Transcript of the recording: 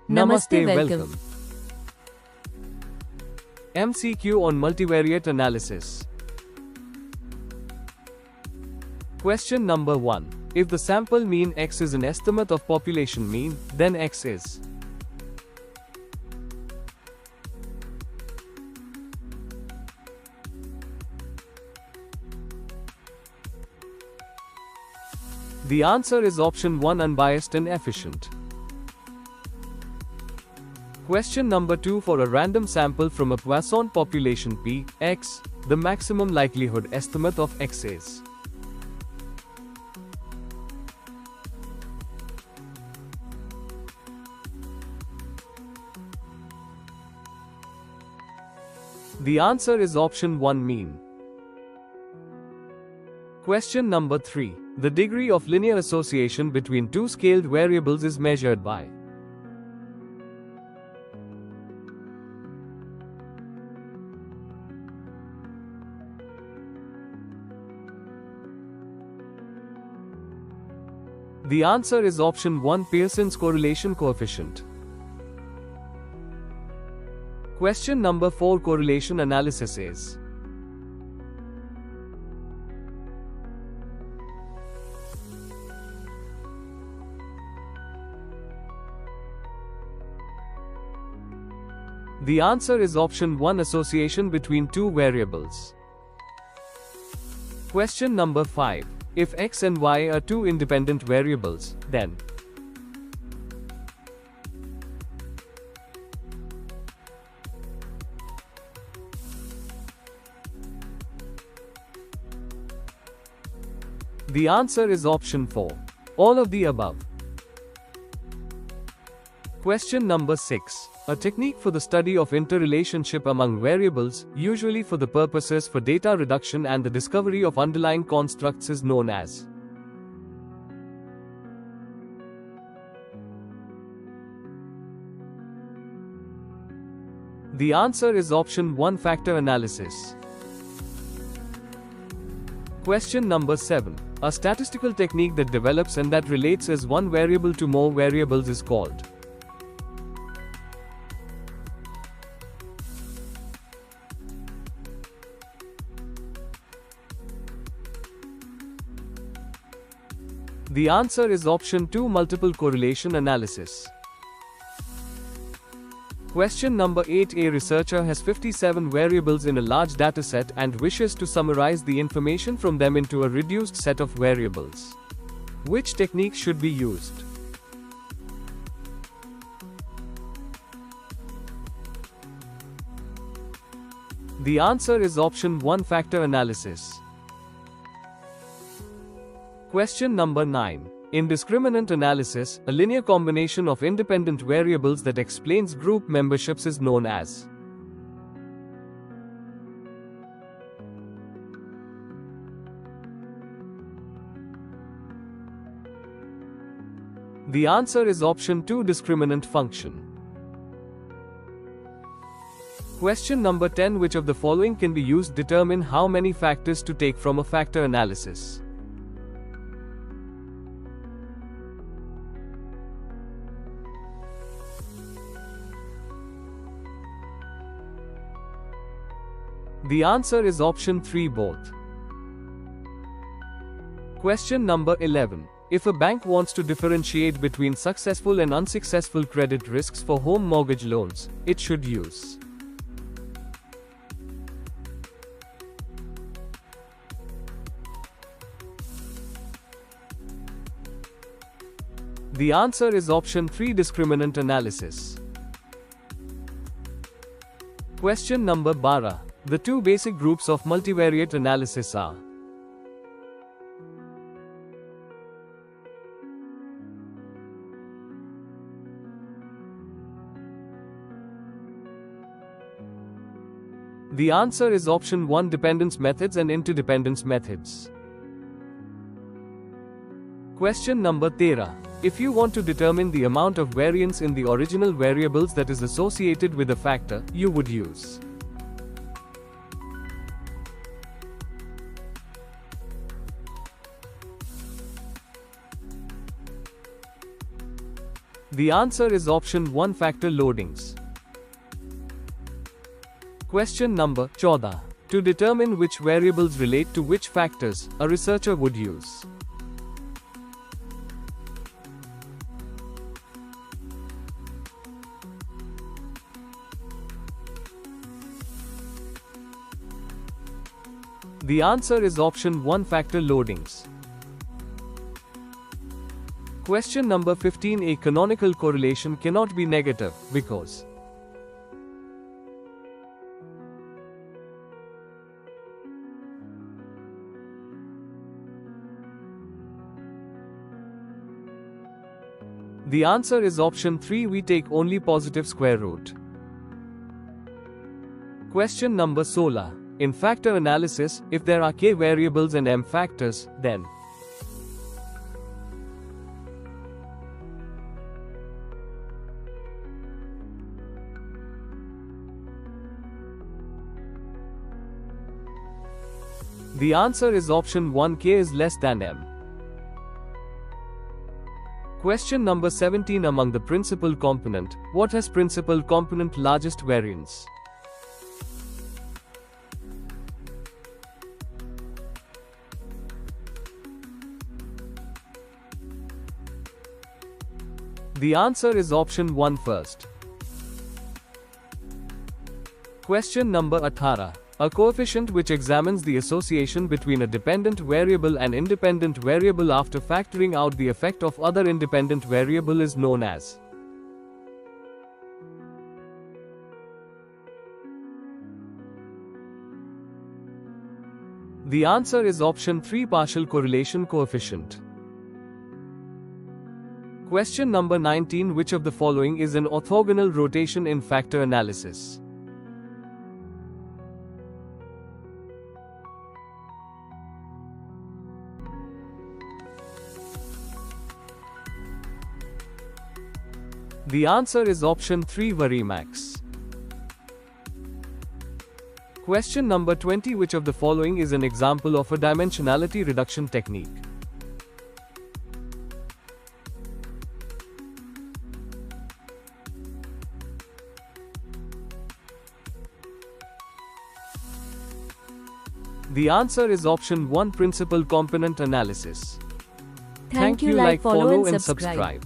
Namaste, welcome. welcome. MCQ on multivariate analysis. Question number 1. If the sample mean X is an estimate of population mean, then X is The answer is option 1, unbiased and efficient. Question number 2. For a random sample from a Poisson population P, X, the maximum likelihood estimate of X is. The answer is option 1, mean. Question number 3. The degree of linear association between two scaled variables is measured by. The answer is option 1, Pearson's correlation coefficient. Question number 4. Correlation analysis is. The answer is option 1, association between two variables. Question number 5. If X and Y are two independent variables, then the answer is option 4, all of the above. Question number 6. A technique for the study of interrelationship among variables, usually for the purposes for data reduction and the discovery of underlying constructs, is known as. The answer is option 1, factor analysis. Question number 7. A statistical technique that develops and that relates as one variable to more variables is called. The answer is option 2, multiple correlation analysis. Question number 8. A researcher has 57 variables in a large dataset and wishes to summarize the information from them into a reduced set of variables. Which technique should be used? The answer is option 1, factor analysis. Question number 9. In discriminant analysis, a linear combination of independent variables that explains group memberships is known as. The answer is option 2, discriminant function. Question number 10. Which of the following can be used to determine how many factors to take from a factor analysis? The answer is option 3, both. Question number 11. If a bank wants to differentiate between successful and unsuccessful credit risks for home mortgage loans, it should use. The answer is option 3, discriminant analysis. Question number 12. The two basic groups of multivariate analysis are. The answer is option 1, dependence methods and interdependence methods. Question number 13. If you want to determine the amount of variance in the original variables that is associated with a factor, you would use. The answer is option 1, factor loadings. Question number 14. To determine which variables relate to which factors, a researcher would use. The answer is option 1, factor loadings. Question number 15. A canonical correlation cannot be negative, because. The answer is option 3, we take only positive square root. Question number 16. In factor analysis, if there are k variables and m factors, then the answer is option 1, k is less than m. Question number 17. Among the principal component, what has principal component largest variance? The answer is option 1, first. Question number 18. A coefficient which examines the association between a dependent variable and independent variable after factoring out the effect of other independent variable is known as. The answer is option 3, partial correlation coefficient. Question number 19. Which of the following is an orthogonal rotation in factor analysis? The answer is option 3, Varimax. Question number 20. Which of the following is an example of a dimensionality reduction technique? The answer is option 1, principal component analysis. Thank you. Like, follow and subscribe.